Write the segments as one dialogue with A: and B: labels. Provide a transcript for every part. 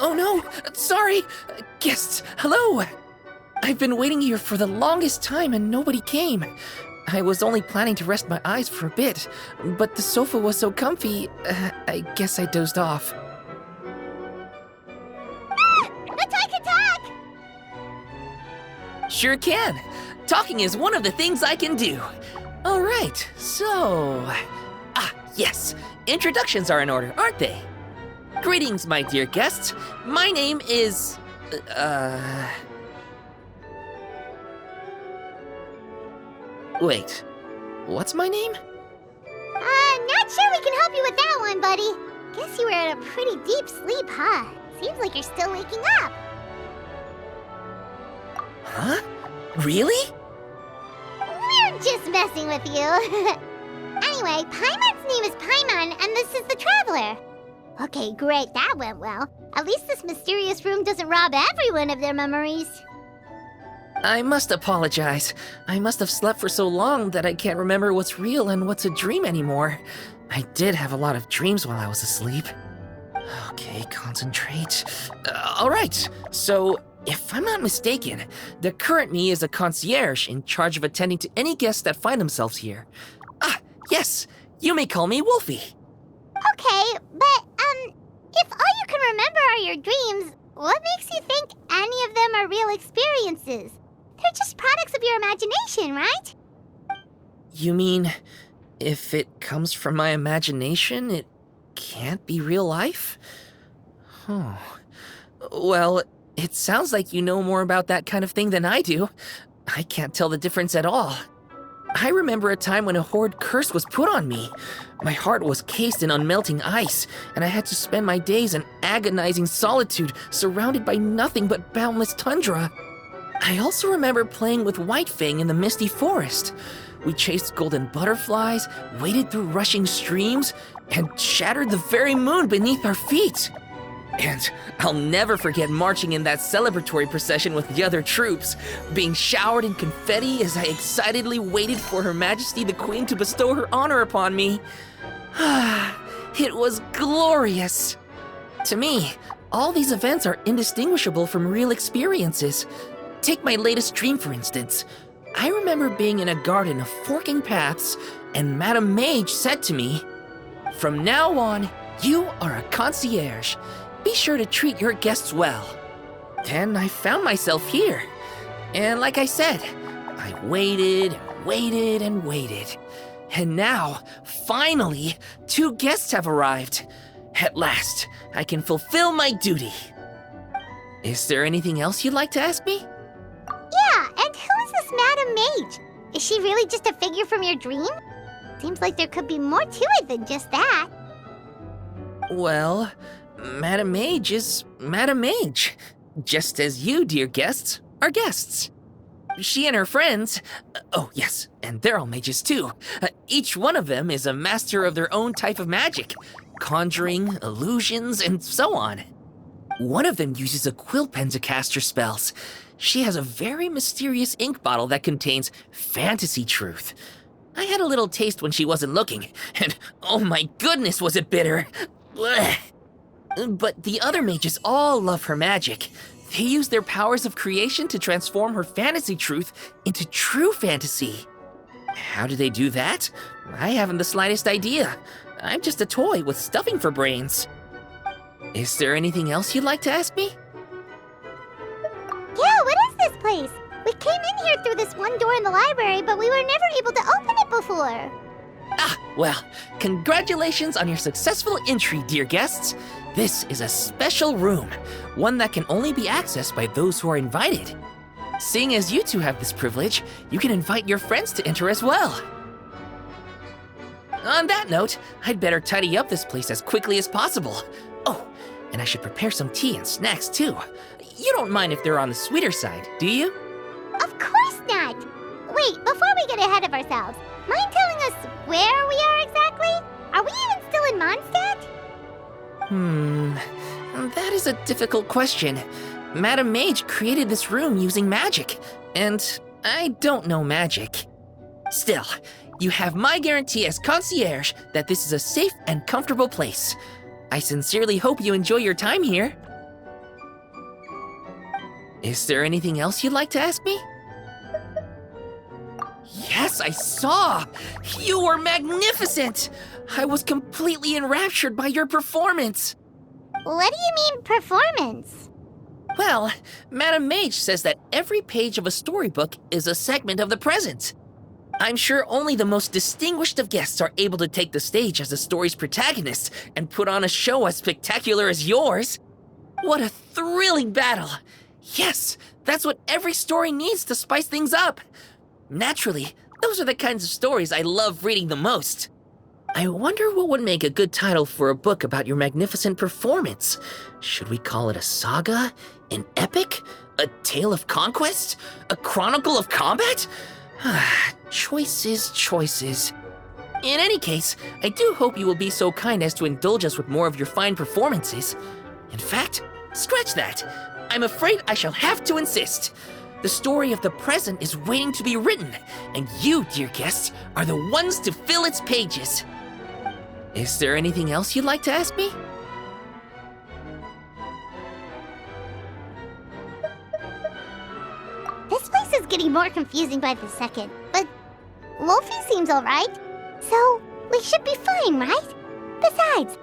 A: Oh no, sorry! Guests, hello! I've been waiting here for the longest time and nobody came. I was only planning to rest my eyes for a bit, but the sofa was so comfy, I guess I dozed off.
B: Attack!
A: Sure can. Talking is one of the things I can do. All right, so... yes. Introductions are in order, aren't they? Greetings, my dear guests. My name is... Wait. What's my name?
B: Not sure we can help you with that one, buddy. Guess you were in a pretty deep sleep, huh? Seems like you're still waking up.
A: Huh? Really?
B: We're just messing with you. Anyway, Paimon's name is Paimon, and this is the Traveler. Okay, great, that went well. At least this mysterious room doesn't rob everyone of their memories.
A: I must apologize. I must have slept for so long that I can't remember what's real and what's a dream anymore. I did have a lot of dreams while I was asleep. Okay, concentrate. All right, so if I'm not mistaken, the current me is a concierge in charge of attending to any guests that find themselves here. Yes, you may call me Wolfie.
B: Okay, but, if all you can remember are your dreams, what makes you think any of them are real experiences? They're just products of your imagination, right?
A: You mean, if it comes from my imagination, it can't be real life? Oh. Well, it sounds like you know more about that kind of thing than I do. I can't tell the difference at all. I remember a time when a horrid curse was put on me. My heart was cased in unmelting ice, and I had to spend my days in agonizing solitude, surrounded by nothing but boundless tundra. I also remember playing with Whitefang in the misty forest. We chased golden butterflies, waded through rushing streams, and shattered the very moon beneath our feet. And I'll never forget marching in that celebratory procession with the other troops, being showered in confetti as I excitedly waited for Her Majesty the Queen to bestow her honor upon me. It was glorious. To me, all these events are indistinguishable from real experiences. Take my latest dream, for instance. I remember being in a garden of forking paths, and Madame Mage said to me, "From now on, you are a concierge. Be sure to treat your guests well." Then I found myself here. And like I said, I waited and waited and waited. And now, finally, 2 guests have arrived. At last, I can fulfill my duty. Is there anything else you'd like to ask me?
B: Yeah, and who is this Madame Mage? Is she really just a figure from your dream? Seems like there could be more to it than just that.
A: Well, Madame Mage is Madame Mage, just as you, dear guests, are guests. She and her friends, oh yes, and they're all mages too. Each one of them is a master of their own type of magic, conjuring, illusions, and so on. One of them uses a quill pen to cast her spells. She has a very mysterious ink bottle that contains fantasy truth. I had a little taste when she wasn't looking, and oh my goodness was it bitter. Blech. But the other mages all love her magic. They use their powers of creation to transform her fantasy truth into true fantasy. How do they do that? I haven't the slightest idea. I'm just a toy with stuffing for brains. Is there anything else you'd like to ask me?
B: Yeah, what is this place? We came in here through this one door in the library, but we were never able to open it before.
A: Well, congratulations on your successful entry, dear guests. This is a special room, one that can only be accessed by those who are invited. Seeing as you two have this privilege, you can invite your friends to enter as well. On that note, I'd better tidy up this place as quickly as possible. Oh, and I should prepare some tea and snacks too. You don't mind if they're on the sweeter side, do you?
B: Of course not! Wait, before we get ahead of ourselves, mind telling us where we are exactly? Are we even still in Mondstadt?
A: That is a difficult question. Madame Mage created this room using magic, and I don't know magic. Still, you have my guarantee as concierge that this is a safe and comfortable place. I sincerely hope you enjoy your time here. Is there anything else you'd like to ask me? Yes, I saw! You were magnificent! I was completely enraptured by your performance.
B: What do you mean, performance?
A: Well, Madame Mage says that every page of a storybook is a segment of the present. I'm sure only the most distinguished of guests are able to take the stage as the story's protagonist and put on a show as spectacular as yours. What a thrilling battle! Yes, that's what every story needs to spice things up. Naturally, those are the kinds of stories I love reading the most. I wonder what would make a good title for a book about your magnificent performance. Should we call it a saga? An epic? A tale of conquest? A chronicle of combat? Choices, choices. In any case, I do hope you will be so kind as to indulge us with more of your fine performances. In fact, scratch that. I'm afraid I shall have to insist. The story of the present is waiting to be written, and you, dear guests, are the ones to fill its pages. Is there anything else you'd like to ask me?
B: This place is getting more confusing by the second, but Wolfie seems alright. So, we should be fine, right? Besides,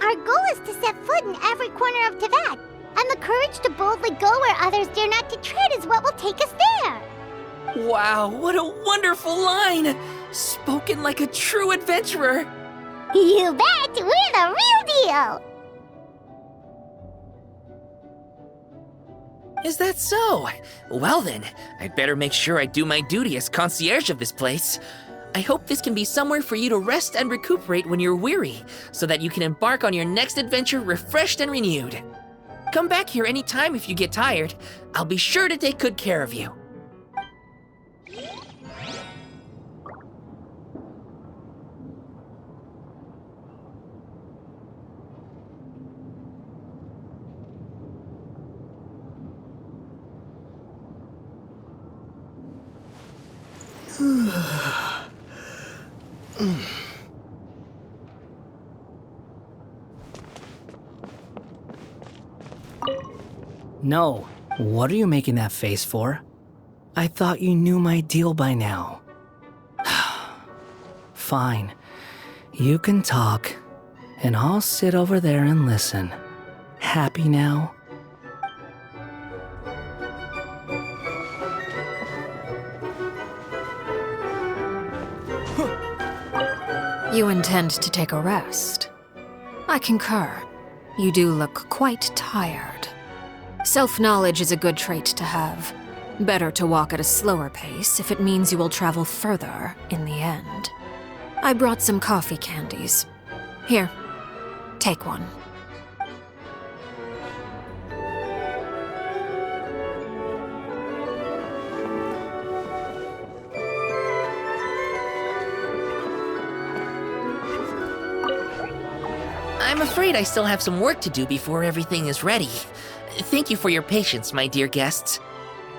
B: our goal is to set foot in every corner of Teyvat, and the courage to boldly go where others dare not to tread is what will take us there.
A: Wow, what a wonderful line! Spoken like a true adventurer!
B: You bet! We're the real deal!
A: Is that so? Well then, I'd better make sure I do my duty as concierge of this place. I hope this can be somewhere for you to rest and recuperate when you're weary, so that you can embark on your next adventure refreshed and renewed. Come back here anytime if you get tired. I'll be sure to take good care of you.
C: No. What are you making that face for? I thought you knew my deal by now. Fine. You can talk, and I'll sit over there and listen. Happy now?
D: You intend to take a rest? I concur. You do look quite tired. Self-knowledge is a good trait to have. Better to walk at a slower pace if it means you will travel further in the end. I brought some coffee candies. Here, take one.
A: I'm afraid I still have some work to do before everything is ready. Thank you for your patience, my dear guests.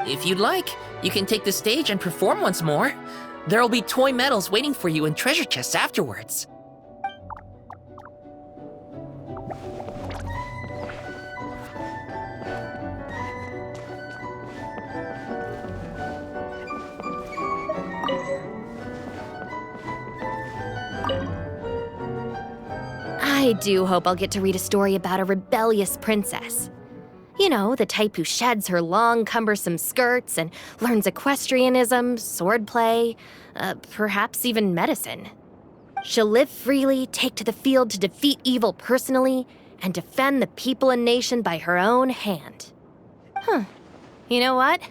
A: If you'd like, you can take the stage and perform once more. There'll be toy medals waiting for you in treasure chests afterwards.
E: I do hope I'll get to read a story about a rebellious princess. You know, the type who sheds her long, cumbersome skirts and learns equestrianism, swordplay, perhaps even medicine. She'll live freely, take to the field to defeat evil personally, and defend the people and nation by her own hand. You know what?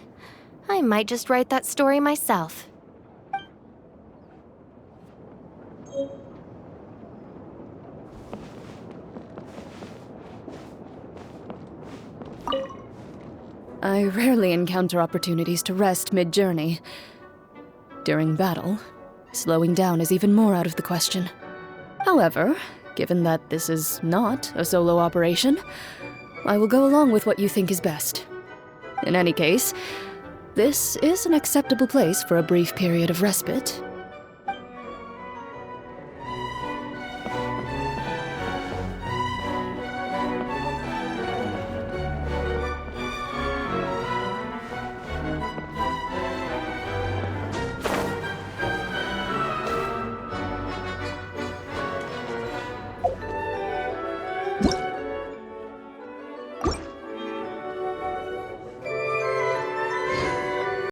E: I might just write that story myself.
F: I rarely encounter opportunities to rest mid-journey. During battle, slowing down is even more out of the question. However, given that this is not a solo operation, I will go along with what you think is best. In any case, this is an acceptable place for a brief period of respite.